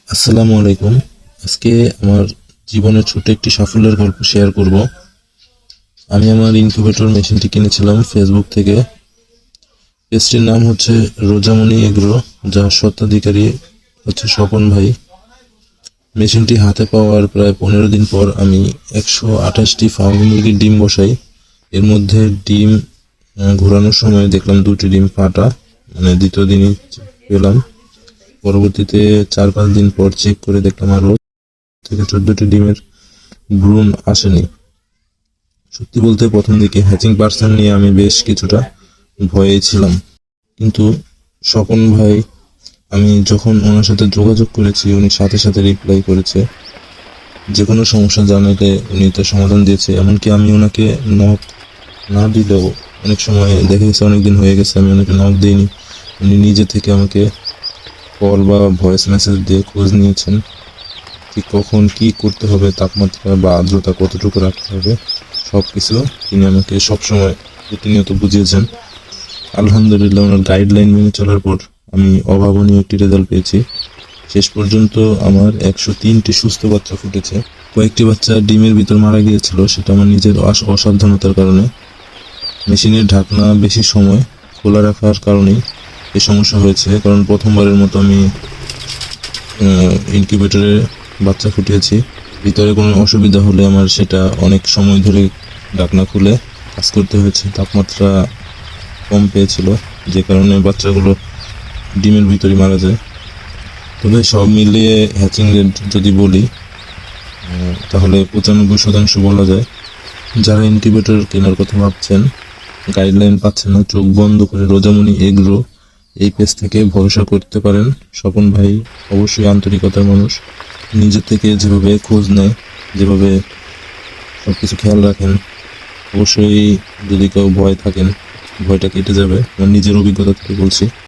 আসসালামু আলাইকুম। আজকে আমার জীবনের ছোট একটি সাফল্যের গল্প শেয়ার করব। আমি আমার ইনকিউবেটর মেশিনটি কিনেছিলাম ফেসবুক থেকে। পেজটির নাম হচ্ছে রোজামণি এগ্রো, যার স্বত্বাধিকারী হচ্ছে স্বপন ভাই। মেশিনটি হাতে পাওয়ার প্রায় 15 দিন পর আমি 128টি ফার্মি মুরগির ডিম বসাই। এর মধ্যে ডিম ঘোরানোর সময় দেখলাম 2টি ডিম ফাটা, মানে দ্বিতীয় দিনই পেলাম। পরবর্তীতে 4-5 দিন পর চেক করে দেখলাম আরো থেকে 14টি ডিমের ভ্রূণ আসেনি। সত্যি বলতে প্রথম দিকে হ্যাচিং পার্সেন্ট নিয়ে আমি বেশ কিছুটা ভয়ে ছিলাম, কিন্তু স্বপন ভাই, আমি যখন ওনার সাথে যোগাযোগ করেছি উনি সাথে সাথে রিপ্লাই করেছে। যে কোনো সমস্যা জানালে উনি তার সমাধান দিয়েছে। এমনকি আমি ওনাকে নক না দিলেও অনেক সময় দেখা গেছে অনেকদিন হয়ে গেছে আমি ওনাকে নক দিইনি, উনি নিজে থেকে আমাকে কল বা ভয়েস মেসেজ দিয়ে খোঁজ নিয়েছেন ঠিক কখন কি করতে হবে, তাপমাত্রা বা আর্দ্রতা কতটুকু রাখতে হবে, সব কিছু তিনি আমাকে সবসময় প্রতিনিয়ত বুঝিয়েছেন। আলহামদুলিল্লাহ, ওনার গাইডলাইন মেনে চলার পর আমি অভাবনীয় একটি রেজাল্ট পেয়েছি। শেষ পর্যন্ত আমার 103টি সুস্থ বাচ্চা ফুটেছে। কয়েকটি বাচ্চা ডিমের ভিতর মারা গিয়েছিল, সেটা আমার নিজের অসাবধানতার কারণে। মেশিনের ঢাকনা বেশি সময় খোলা রাখার কারণেই এই সমস্যা হয়েছে, কারণ প্রথমবারের মতো আমি ইনকিউবেটরে বাচ্চা ফুটিয়েছি। ভিতরে কোনো অসুবিধা হলে আমার সেটা অনেক সময় ধরে ঢাকনা খুলে কাজ করতে হয়েছে। তাপমাত্রা কম পেয়েছিল, যে কারণে বাচ্চাগুলো ডিমের ভিতরে মারা যায়। তবে সব মিলিয়ে হ্যাচিং রেট যদি বলি তাহলে 95% বলা যায়। যারা ইনকিউবেটর কেনার কথা ভাবছেন, গাইডলাইন পাচ্ছেন না, চোখ বন্ধ করে রোজামণি এগ্রো এই পেজ থেকে ভরসা করতে পারেন। স্বপন ভাই অবশ্যই আন্তরিকতার মানুষ, নিজের থেকে যেভাবে খোঁজ নেয়, যেভাবে সবকিছু খেয়াল রাখেন, অবশ্যই যদি কেউ ভয় থাকেন ভয়টা কেটে যাবে। আমার নিজের অভিজ্ঞতা থেকে বলছি।